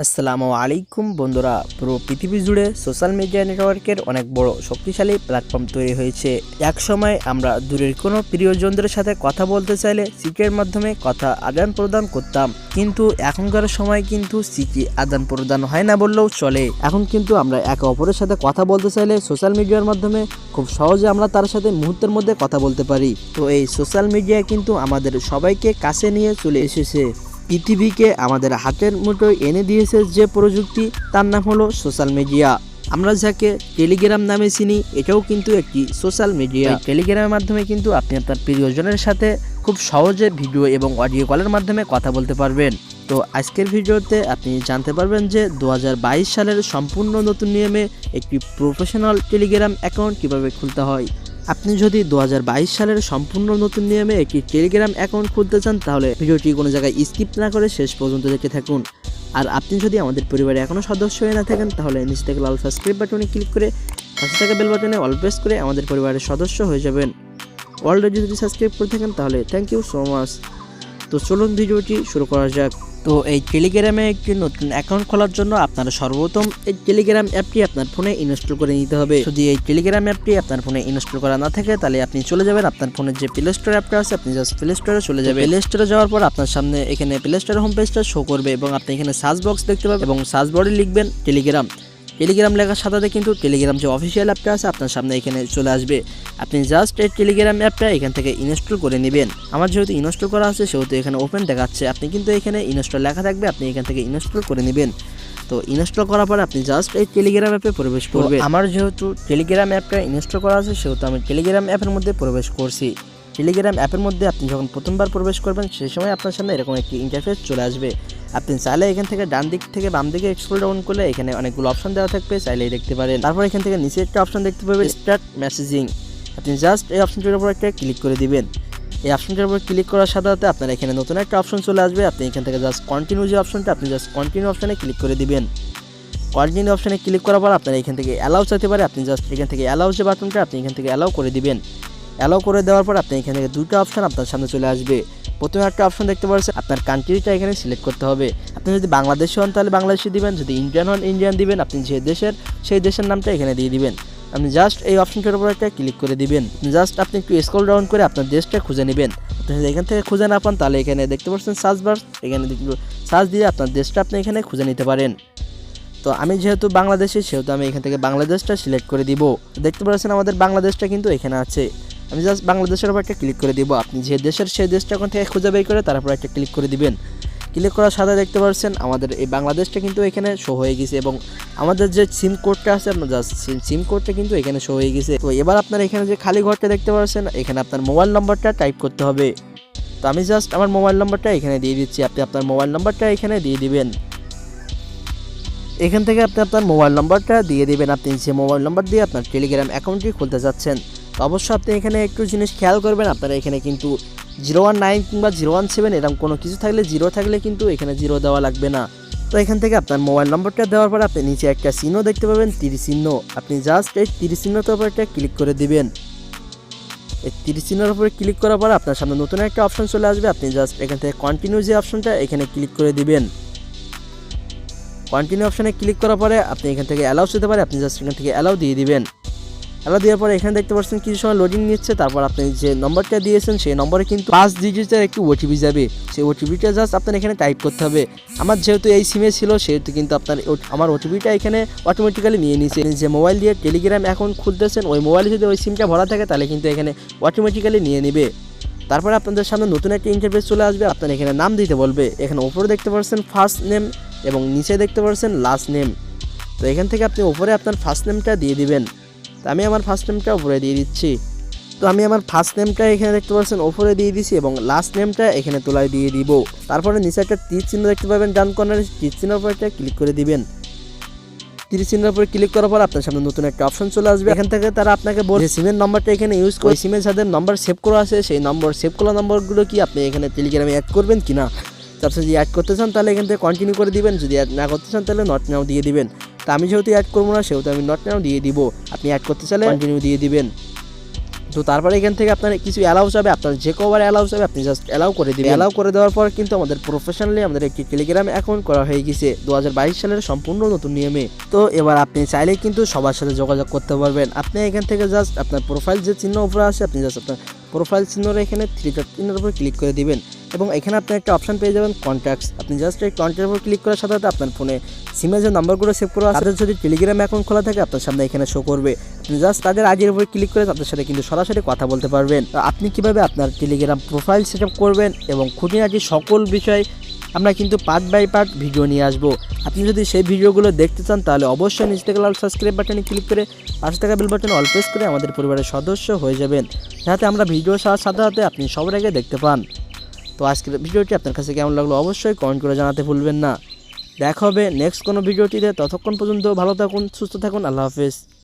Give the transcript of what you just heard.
আসসালামুআলাইকুম বন্ধুরা, পুরো পৃথিবী জুড়ে সোশ্যাল মিডিয়া নেটওয়ার্কের অনেক বড় শক্তিশালী প্ল্যাটফর্ম তৈরি হয়েছে। এক সময় আমরা দূরের কোনো প্রিয়জনদের সাথে কথা বলতে চাইলে চিঠির মাধ্যমে কথা আদান প্রদান করতাম, কিন্তু এখনকার সময় কিন্তু চিঠি আদান প্রদান হয় না বললেও চলে। এখন কিন্তু আমরা একে অপরের সাথে কথা বলতে চাইলে সোশ্যাল মিডিয়ার মাধ্যমে খুব সহজে আমরা তার সাথে মুহূর্তের মধ্যে কথা বলতে পারি। তো এই সোশ্যাল মিডিয়া কিন্তু আমাদের সবাইকে কাছে নিয়ে চলে এসেছে। পৃথিবীকে আমাদের হাতের মুঠোয় এনে দিয়েছে যে প্রযুক্তি, তার নাম হলো সোশ্যাল মিডিয়া। আমরা যাকে টেলিগ্রাম নামে চিনি, এটাও কিন্তু একটি সোশ্যাল মিডিয়া। টেলিগ্রামের মাধ্যমে কিন্তু আপনি আপনার প্রিয়জনের সাথে খুব সহজে ভিডিও এবং অডিও কলের মাধ্যমে কথা বলতে পারবেন। তো আজকের ভিডিওতে আপনি জানতে পারবেন যে 2022 সালের সম্পূর্ণ নতুন নিয়মে একটি প্রফেশনাল টেলিগ্রাম অ্যাকাউন্ট কিভাবে খুলতে হয়। আপনি যদি 2022 সালের সম্পূর্ণ নতুন নিয়মে একটি টেলিগ্রাম অ্যাকাউন্ট খুলতে চান, তাহলে ভিডিওটি কোনো জায়গায় স্কিপ না করে শেষ পর্যন্ত দেখতে থাকুন। আর আপনি যদি আমাদের পরিবারে এখনও সদস্য হয়ে না থাকেন, তাহলে নিচে থেকে লাল সাবস্ক্রাইব বাটনে ক্লিক করে পাশে থাকা বেল বাটনে অল প্রেস করে আমাদের পরিবারের সদস্য হয়ে যাবেন। অলরেডি যদি সাবস্ক্রাইব করে থাকেন তাহলে থ্যাংক ইউ সো মাচ। তো চলুন ভিডিওটি শুরু করা যাক। তো এই টেলিগ্রামে একটি নতুন অ্যাকাউন্ট খোলার জন্য আপনারা সর্বপ্রথম এই টেলিগ্রাম অ্যাপটি আপনার ফোনে ইনস্টল করে নিতে হবে। যদি এই টেলিগ্রাম অ্যাপটি আপনার ফোনে ইনস্টল করা না থাকে, তাহলে আপনি চলে যাবেন আপনার ফোনের যে প্লে স্টোর অ্যাপটা আছে, আপনি জাস্ট প্লে স্টোরে চলে যাবেন। প্লে স্টোরে যাওয়ার পর আপনার সামনে এখানে প্লে স্টোরের হোম পেজটা শো করবে এবং আপনি এখানে সার্চ বক্স দেখতে পাবেন এবং সার্চ বক্সে লিখবেন টেলিগ্রাম। টেলিগ্রাম লেখার সাথে কিন্তু টেলিগ্রাম যে অফিসিয়াল অ্যাপটা আছে আপনার সামনে এখানে চলে আসবে। আপনি জাস্ট এই টেলিগ্রাম অ্যাপটা এখান থেকে ইনস্টল করে নেবেন। আমার যেহেতু ইনস্টল করা আছে সেহেতু এখানে ওপেন দেখাচ্ছে, আপনি কিন্তু এখানে ইনস্টল লেখা থাকবে, আপনি এখান থেকে ইনস্টল করে নেবেন। তো ইনস্টল করার পর আপনি জাস্ট এই টেলিগ্রাম অ্যাপে প্রবেশ করবেন। আমার যেহেতু টেলিগ্রাম অ্যাপটা ইনস্টল করা আছে সেহেতু আমি টেলিগ্রাম অ্যাপের মধ্যে প্রবেশ করছি। টেলিগ্রাম অ্যাপের মধ্যে আপনি যখন প্রথমবার প্রবেশ করবেন, সেই সময় আপনার সামনে এরকম একটি ইন্টারফেস চলে আসবে। আপনি চাইলে এখান থেকে ডান দিক থেকে বাম দিকে স্ক্রল ডাউন করলে এখানে অনেকগুলো অপশন দেওয়া থাকবে, চাইলেই দেখতে পারেন। তারপর এখান থেকে নিচে একটা অপশন দেখতে পাবেন স্টার্ট মেসেজিং। আপনি জাস্ট এই অপশনটির উপর একটা ক্লিক করে দিবেন। এই অপশনটির উপর ক্লিক করার সাথে সাথে আপনার এখানে নতুন একটা অপশন চলে আসবে। আপনি এখান থেকে জাস্ট কন্টিনিউ যে অপশনটা, আপনি জাস্ট কন্টিনিউ অপশনে ক্লিক করে দিবেন। কন্টিনিউ অপশনে ক্লিক করার পর আপনার এখান থেকে অ্যালাউ চাইতে পারে, আপনি জাস্ট এখান থেকে অ্যালাউ যে বাটনটা, আপনি এখান থেকে অ্যালাউ করে দিবেন। অ্যালাউ করে দেওয়ার পর আপনি এখান থেকে দুটো অপশন আপনার সামনে চলে আসবে। প্রথমে একটা অপশন দেখতে পাচ্ছেন, আপনার কান্ট্রিটা এখানে সিলেক্ট করতে হবে। আপনি যদি বাংলাদেশি হন তাহলে বাংলাদেশি দিবেন, যদি ইন্ডিয়ান হন ইন্ডিয়ান দিবেন, আপনি যে দেশের সেই দেশের নামটা এখানে দিয়ে দিবেন। আপনি জাস্ট এই অপশনটার উপর একটা ক্লিক করে দিবেন। জাস্ট আপনি একটু স্ক্রল ডাউন করে আপনার দেশটা খুঁজে নেবেন। আপনি যদি এখান থেকে খুঁজে না পান তাহলে এখানে দেখতে পাচ্ছেন সার্চ বার, এখানে সার্চ দিয়ে আপনার দেশটা আপনি এখানে খুঁজে নিতে পারেন। তো আমি যেহেতু বাংলাদেশি সেহেতু আমি এখান থেকে বাংলাদেশটা সিলেক্ট করে দিব। দেখতে পাচ্ছেন আমাদের বাংলাদেশটা কিন্তু এখানে আছে। আমি জাস্ট বাংলাদেশের উপর একটা ক্লিক করে দিব। আপনি যে দেশের সেই দেশটা ওখান থেকে খুঁজে বের করে তারপর একটা ক্লিক করে দিবেন। ক্লিক করার সাথে দেখতে পাচ্ছেন আমাদের এই বাংলাদেশটা কিন্তু এখানে শো হয়ে গেছে এবং আমাদের যে সিম কোডটা আছে আপনার জাস্ট সিম কোডটা কিন্তু এখানে শো হয়ে গেছে। তো এবার আপনার এখানে যে খালি ঘরটা দেখতে পাচ্ছেন, এখানে আপনার মোবাইল নম্বরটা টাইপ করতে হবে। তো আমি জাস্ট আমার মোবাইল নম্বরটা এখানে দিয়ে দিচ্ছি, আপনি আপনার মোবাইল নম্বরটা এখানে দিয়ে দিবেন। এখান থেকে আপনি আপনার মোবাইল নম্বরটা দিয়ে দেবেন। আপনি যে মোবাইল নম্বর দিয়ে আপনার টেলিগ্রাম অ্যাকাউন্টটি খুলতে যাচ্ছেন, তো অবশ্যই আপনি এখানে একটু জিনিস খেয়াল করবেন। আপনারা এখানে কিন্তু 019 কিংবা 017 এরকম কোনো কিছু থাকলে, জিরো থাকলে কিন্তু এখানে জিরো দেওয়া লাগবে না। তো এখান থেকে আপনার মোবাইল নম্বরটা দেওয়ার পর আপনি নিচে একটা চিহ্ন দেখতে পাবেন, তীর চিহ্ন। আপনি জাস্ট এই তীর চিহ্নটার উপর একটা ক্লিক করে দিবেন। এই তীর চিহ্নের উপরে ক্লিক করার পর আপনার সামনে নতুন একটা অপশন চলে আসবে। আপনি জাস্ট এখান থেকে কন্টিনিউ যে অপশনটা এখানে ক্লিক করে দিবেন। কন্টিনিউ অপশনে ক্লিক করার পরে আপনি এখান থেকে অ্যালাউ দিতে পারে, আপনি জাস্ট এখান থেকে অ্যালাউ দিয়ে দিবেন। অ্যালাউ দেওয়ার পরে এখানে দেখতে পাচ্ছেন কিছু সময় লোডিং নিচ্ছে। তারপর আপনি যে নম্বরটা দিয়েছেন সেই নম্বরে কিন্তু 5 ডিজিটের একটি ওটিপি যাবে। সেই ওটিপিটা জাস্ট আপনার এখানে টাইপ করতে হবে। আমার যেহেতু এই সিমে ছিল সেহেতু কিন্তু আপনার আমার ওটিপিটা এখানে অটোমেটিক্যালি নিয়ে নিয়েছে। যে মোবাইল দিয়ে টেলিগ্রাম অ্যাকাউন্ট খুলতেছেন ওই মোবাইলে যদি ওই সিমটা ভরা থাকে তাহলে কিন্তু এখানে অটোমেটিক্যালি নিয়ে নেবে। তারপরে আপনাদের সামনে নতুন একটা ইন্টারফেস চলে আসবে। আপনার এখানে নাম দিতে বলবে। এখানে উপরে দেখতে পাচ্ছেন ফার্স্ট নেম এবং নিচে দেখতে পাচ্ছেন লাস্ট নেম। তো এখান থেকে আপনি উপরে আপনার ফার্স্ট নেমটা দিয়ে দিবেন। তো আমি আমার ফার্স্ট নেমটা উপরে দিয়ে দিচ্ছি। তো আমি আমার ফার্স্ট নেমটা এখানে দেখতে পাচ্ছেন উপরে দিয়ে দিচ্ছি এবং লাস্ট নেমটা এখানে তোলায় দিয়ে দিব। তারপরে নিচে একটা তীর চিহ্ন দেখতে পাবেন ডান কর্নারে, তীর চিহ্নের উপর একটা ক্লিক করে দিবেন। তীর চিহ্নের উপরে ক্লিক করার পর আপনার সামনে নতুন একটা অপশন চলে আসবে। এখান থেকে তারা আপনাকে বলবে সিমের নম্বরটা এখানে ইউজ করে, সিমের যাদের নম্বর সেভ করা আছে সেই নম্বর সেভ করা নম্বরগুলো কি আপনি এখানে টেলিগ্রামে অ্যাড করবেন কিনা। তারপর যদি অ্যাড করতে চান তাহলে এখান থেকে কন্টিনিউ করে দিবেন, যদি অ্যাড না করতে চান তাহলে নট নাও দিয়ে দিবেন। তা আমি যেহেতু অ্যাড করবো না সেহেতু আমি নট নাও দিয়ে দিব। আপনি অ্যাড করতে চাইলে কন্টিনিউ দিয়ে দিবেন। তো তারপরে এখান থেকে আপনার কিছু অ্যালাউ চাবে, আপনার যে কভার অ্যালাউ চাবে আপনি জাস্ট অ্যালাউ করে দিবেন। অ্যালাউ করে দেওয়ার পর কিন্তু আমাদের প্রফেশনালি আমাদের একটি টেলিগ্রাম অ্যাকাউন্ট করা হয়ে গেছে 2022 সালের সম্পূর্ণ নতুন নিয়মে। তো এবার আপনি চাইলে কিন্তু সবার সাথে যোগাযোগ করতে পারবেন। আপনি এখান থেকে জাস্ট আপনার প্রোফাইল যে চিহ্ন উপরে আছে আপনি জাস্ট আপনার প্রোফাইল চিহ্নের এখানে 3 ডট চিহ্নের উপর ক্লিক করে দিবেন এবং এখানে আপনি একটা অপশন পেয়ে যাবেন কন্ট্যাক্টস। আপনি জাস্ট এই কন্ট্যাক্টের উপর ক্লিক করার সাথে সাথে আপনার ফোনে সিমে যে নাম্বারগুলো সেভ করা আছে যদি টেলিগ্রাম অ্যাকাউন্ট খোলা থাকে আপনার সামনে এখানে শো করবে। আপনি জাস্ট তাদের আইডির উপর ক্লিক করে তাদের সাথে কিন্তু সরাসরি কথা বলতে পারবেন। তো আপনি কিভাবে আপনার টেলিগ্রাম প্রোফাইল সেট আপ করবেন এবং খুঁটিনাটি সকল বিষয় আমরা কিন্তু পার্ট বাই পার্ট ভিডিও নিয়ে আসবো। আপনি যদি সেই ভিডিওগুলো দেখতে চান তাহলে অবশ্যই নিচে থেকে লাল সাবস্ক্রাইব বাটনে ক্লিক করে পাশে থাকা বেল বাটনে অল প্রেস করে আমাদের পরিবারের সদস্য হয়ে যাবেন, যাতে আমরা ভিডিও ছাড়ার সাথে সাথে আপনি সবার আগে দেখতে পান। তো আজকের ভিডিওটি আপনার কাছে কেমন লাগলো অবশ্যই কমেন্ট করে জানাতে ভুলবেন না। দেখা হবে নেক্সট কোনো ভিডিওটিতে, ততক্ষণ পর্যন্ত ভালো থাকুন, সুস্থ থাকুন, আল্লাহ হাফেজ।